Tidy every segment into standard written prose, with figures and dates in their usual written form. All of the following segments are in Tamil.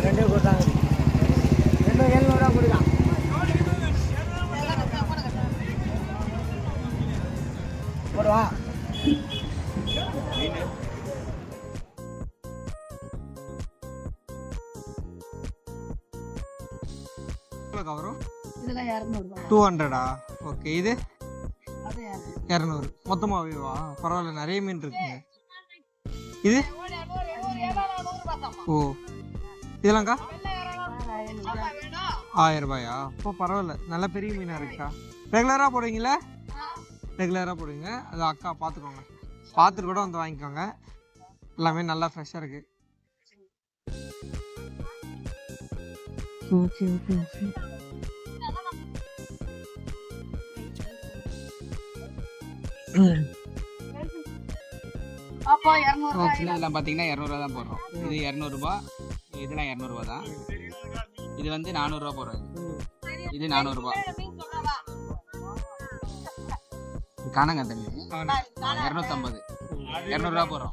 ரெண்டே கொடுத்தாங்க. 700 கொடுக்கலாம். போடுவா. வரும் இதெல்லாம் 200. ஓகே, இது 200 மொத்தமாவேவா? பரவாயில்ல, நிறைய மீன் இருக்குங்க. இது ஓ, இதெல்லாம்க்கா 1000 ரூபாயா? இப்போ பரவாயில்ல, நல்ல பெரிய மீனா இருக்கா. ரெகுலரா போடுவீங்களா? ரெகுலரா போடுவீங்க. அது அக்கா பார்த்துக்கோங்க, பார்த்துட்டு கூட வந்து வாங்கிக்கோங்க. எல்லாமே நல்லா ஃப்ரெஷ்ஷாக இருக்கு. Okay okay okay. இதெல்லாம் பார்த்தீங்கன்னா 200 தான் போடுறோம். இது 200 ரூபாய், இதெல்லாம் 200 ரூபா தான். இது வந்து 400 ரூபா போடுறோம். இது 400 ரூபா. காணங்க தண்ணி 250, 200 ரூபா போடுறோம்.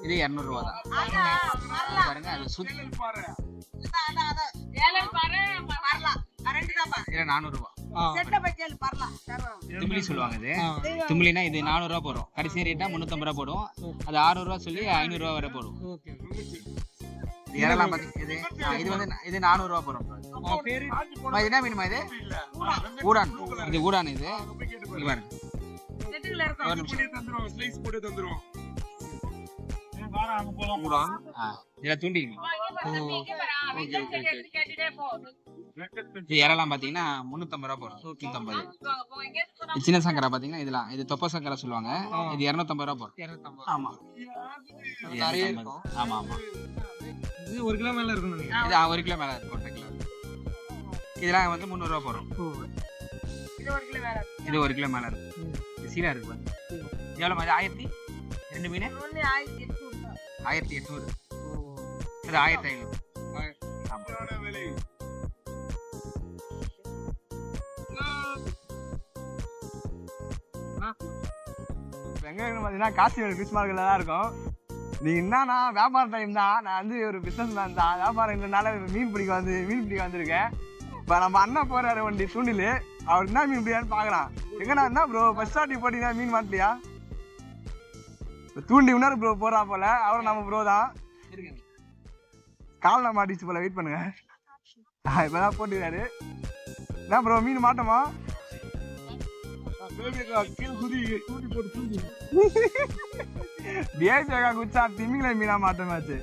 இது 200 ரூபா தான். பாருங்க, அது சுத்தி இது 400 ரூபா. தும்பிலி சொல்லுவாங்க. இது தும்பிலினா இது 400 ரூபா போடும். கடைசி ரேட்டா 350 ரூபா போடும். அது 600 ரூபா சொல்லி 500 ரூபா வரை போடும். இதெல்லாம் இது வந்து இது 400 ரூபா போடும். இது என்ன மீனுமா? இது ஊடான். இது ஊடான். இது பாருங்க, தூண்டி இறலாம் பாத்தீங்கன்னா 350 ரூபா போடும். 150. சின்ன சங்கரா பாத்தீங்கன்னா இதெல்லாம் இது தொப்ப சங்கரா சொல்லுவாங்க. இது 250 ரூபா போடும். ஆமா ஆமா ஆமா. இது 1 கிலோ மேல இருக்கும். இது 1 கிலோ மேல இருக்கும். 1 கிலோ. இதெல்லாம் வந்து 300 ரூபா போடும். இது 1 கிலோ மேல இருக்கும். சீலா இருக்கு. எவ்வளவு? 1000. 2 மீன் 1800. இது 1500. வெங்காயம் பார்த்தீங்கன்னா காசி ஃபிஷ் மார்க்கெட்டில் தான் இருக்கும். நீங்கள் என்னன்னா வியாபார டைம் தான். நான் வந்து ஒரு பிஸ்னஸ் மேன் தான். வியாபாரம் இல்லைனால மீன் பிடிக்க வந்திருக்கேன். இப்போ நம்ம அண்ணன் போகிறாரு வண்டி தூண்டில். அவர் என்ன மீன் பிடிக்கான்னு பார்க்கலாம். எங்கன்னா என்ன ப்ரோ ஃபர்ஸ்ட் ஸ்டார்டி போட்டிங்கன்னா மீன் மாட்டலையா? இப்போ தூண்டி முன்னாடி ப்ரோ போகிறா போல. அவரும் நம்ம ப்ரோ தான். காலில் மாட்டிச்சு போல. வெயிட் பண்ணுங்க. இப்போ தான் போட்டுக்கிறாரு. என்ன ப்ரோ மீன் மாட்டோமா? குச்சா திமிங்கல மீனா மாட்டமாச்சு.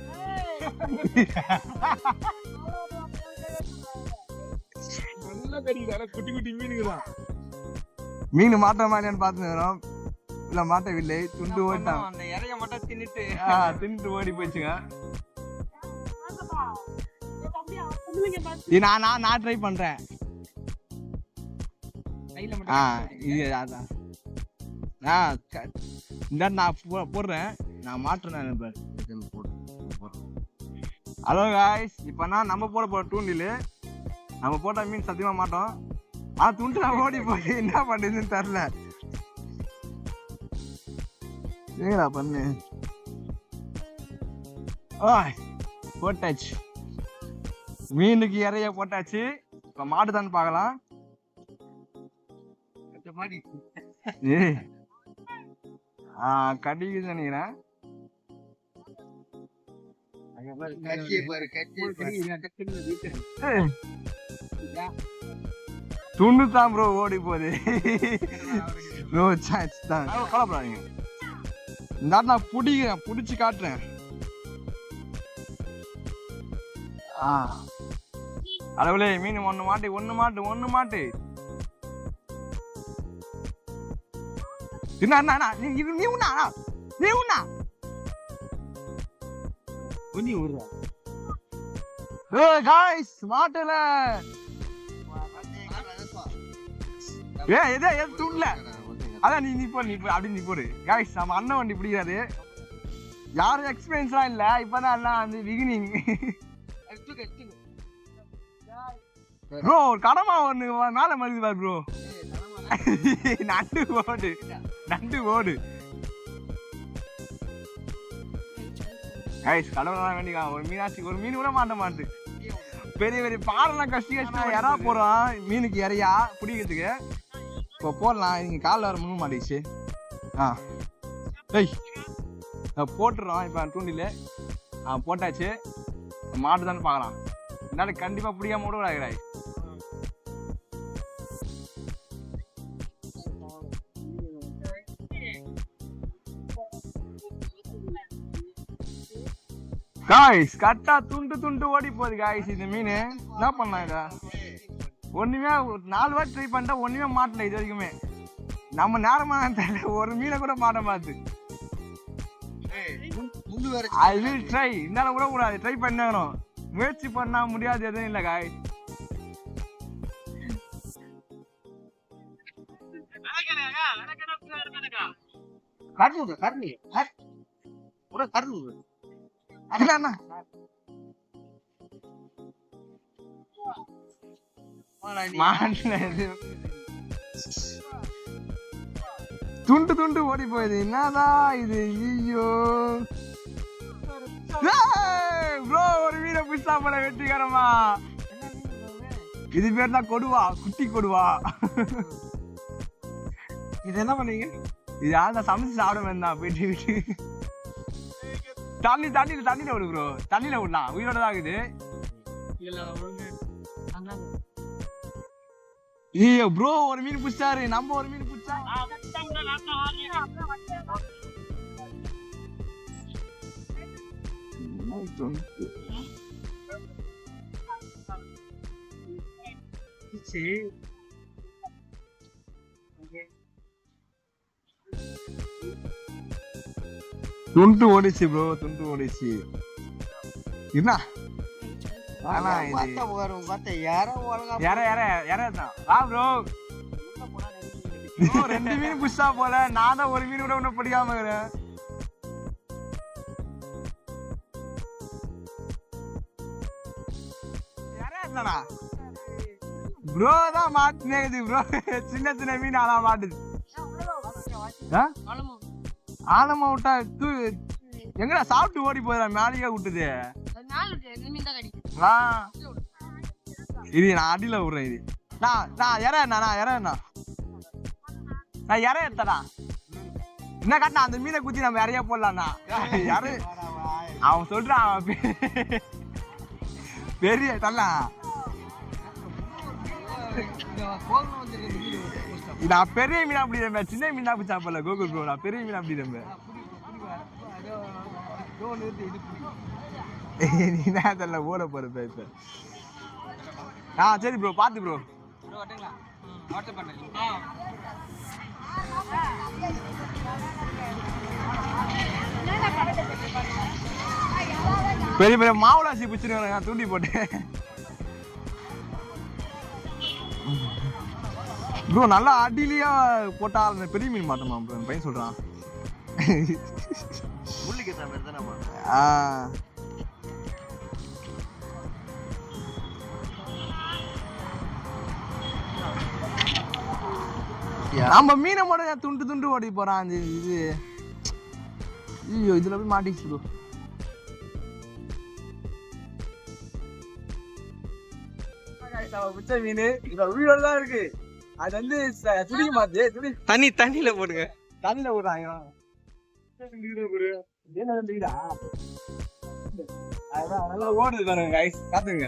குட்டி குட்டி மீனுக்குதான் மீன் மாட்டமா இல்லையான்னு பாத்துக்கிறோம். இல்ல மாட்டவில்லை. துண்டு ஓட்டான். அந்த இறைய மட்டும் தின்னுட்டு ஓடி போயிடுச்சுங்க. நான் ட்ரை பண்றேன். இது அதான் நான் போடுறேன். நான் மாட்டுறேன். ஹலோ காய்ஸ், இப்போனா நம்ம போட தூண்டில். நம்ம போட்ட மீன் சத்தியமா மாட்டோம். துண்டு நான் ஓடி போய் என்ன பண்ணுதுன்னு தெரியல. ஏடா பண்ணு. போட்டாச்சு. மீனுக்கு இறைய போட்டாச்சு. இப்போ மாட்டுதான்னு பார்க்கலாம். கடிக்குது நினைக்கிறேன். துண்டு தான் ப்ரோ ஓடி போகுது. கவலைப்படாதீங்க. இந்த நான் பிடிச்சு காட்டுறேன். அளவுலே மீன் ஒண்ணு மாட்டு. மாட்டல துண்டல. அதான் நீ போடு காய்ஸ். நம்ம அண்ணன் வண்டி பிடிக்காது. யாரும் எக்ஸ்பீரியன்ஸ்லாம் இல்ல. இப்பதான் எல்லாம் வந்து பிகினிங். ப்ரோ ஒரு கடமா ஒண்ணு மேல மறுது பாரு ப்ரோ. நண்டு ஓடு. கைஸ் கடவுளெல்லாம் வேண்டிக்கலாம் ஒரு மீனாட்சி ஒரு மீன் கூட மாட்ட மாட்டு பெரிய பெரிய பாடலாம் கஷ்டி இறா போறோம் மீனுக்கு இறையா பிடிக்கிறதுக்கு இப்போ போடலாம் இங்கே காலில் வர முன்ன மாட்டேச்சு ஏய் போட்டுறோம் இப்போ தூண்டில் போட்டாச்சு மாட்டு தானே பார்க்கலாம் என்னால கண்டிப்பாக பிடிக்காம கூட விடாது காய்ஸ் கட்டா துண்டு ஓடி போகுது காய்ஸ் இந்த மீன் என்ன பண்ணலாம் இதை ஒண்ணுமே 4 வாட்டி ட்ரை பண்ணிட்டா ஒண்ணுமே மாட்டல இது வரைக்குமே நம்ம நேரமா தெரியல ஒரு மீனை கூட மாட்ட மாத்து அது ட்ரை இருந்தாலும் கூட கூடாது ட்ரை பண்ணணும் முயற்சி பண்ணா முடியாது எதுவும் இல்லை காய் துண்டு ஓடி போகுது என்னதான் இது ஐயோ ப்ரோ ஒரு மீனை புடிச்சா போல வெற்றிகரமா இது பேர் தான் கொடுவா குட்டி கொடுவா இது என்ன பண்ணீங்க இது யாரும் சமைச்சு சாப்பிட வேண்டாம் போயிட்டு வீட்டு தண்ணியில விடு ப்ரோ தண்ணியில விடலாம் உயிரோட தான் இருக்குது ஐயோ ப்ரோ ஒரு மீன் பிடிச்சாரு நம்ம ஒரு மீன் பிடிச்சா துண்டு ஓடிச்சு ப்ரோ துண்டு ஓடிச்சு என்ன ரெண்டு மீன் புஷா போல நான் தான் ஒரு மீன் கூட ஒன்னும் பிடிக்காம இருக்கிறேன் ப்ரோ தான் மாட்டுனேது ப்ரோ சின்ன மீன் ஆனா மாட்டுது ஆழமா விட்டா எங்கடா சாப்பிட்டு ஓடி போயிடா மேலேயே விட்டுது இது நான் அடியில விடுறேன் இது நான் இற எடுத்தடா என்ன காட்டினா அந்த மீனை குத்தி நம்ம இறையா போடலாம்னா யாரு அவன் சொல்றான் பெரிய தரலாம் நான் பெரிய மீனா அப்படி சின்ன மீனா அப்படி சாப்பிடல கோகுல் ப்ரோ நான் பெரிய மீனா அப்படி நீ என்ன தெரியல ஓட போற பேச சரி ப்ரோ பாத்து ப்ரோ பெரிய பெரிய மாவுளாசி பிடிச்சிருக்காங்க தூண்டி போட்டு ப்ரோ நல்லா அடியிலையா போட்டா பெரிய மீன் மாட்டோமா ப்ரோ பையன் சொல்றான் நம்ம மீனை மட்டும் துண்டு ஓடி போறான் இது ஐயோ இதுல போய் மாட்டிச்சு ப்ரோ மீன் உயிரோட தான் இருக்கு அது வந்து துடிக்க மாத்து தண்ணியில போடுங்க தண்ணியில போடுறாங்க நல்லா ஓடுது பாருங்க காத்துங்க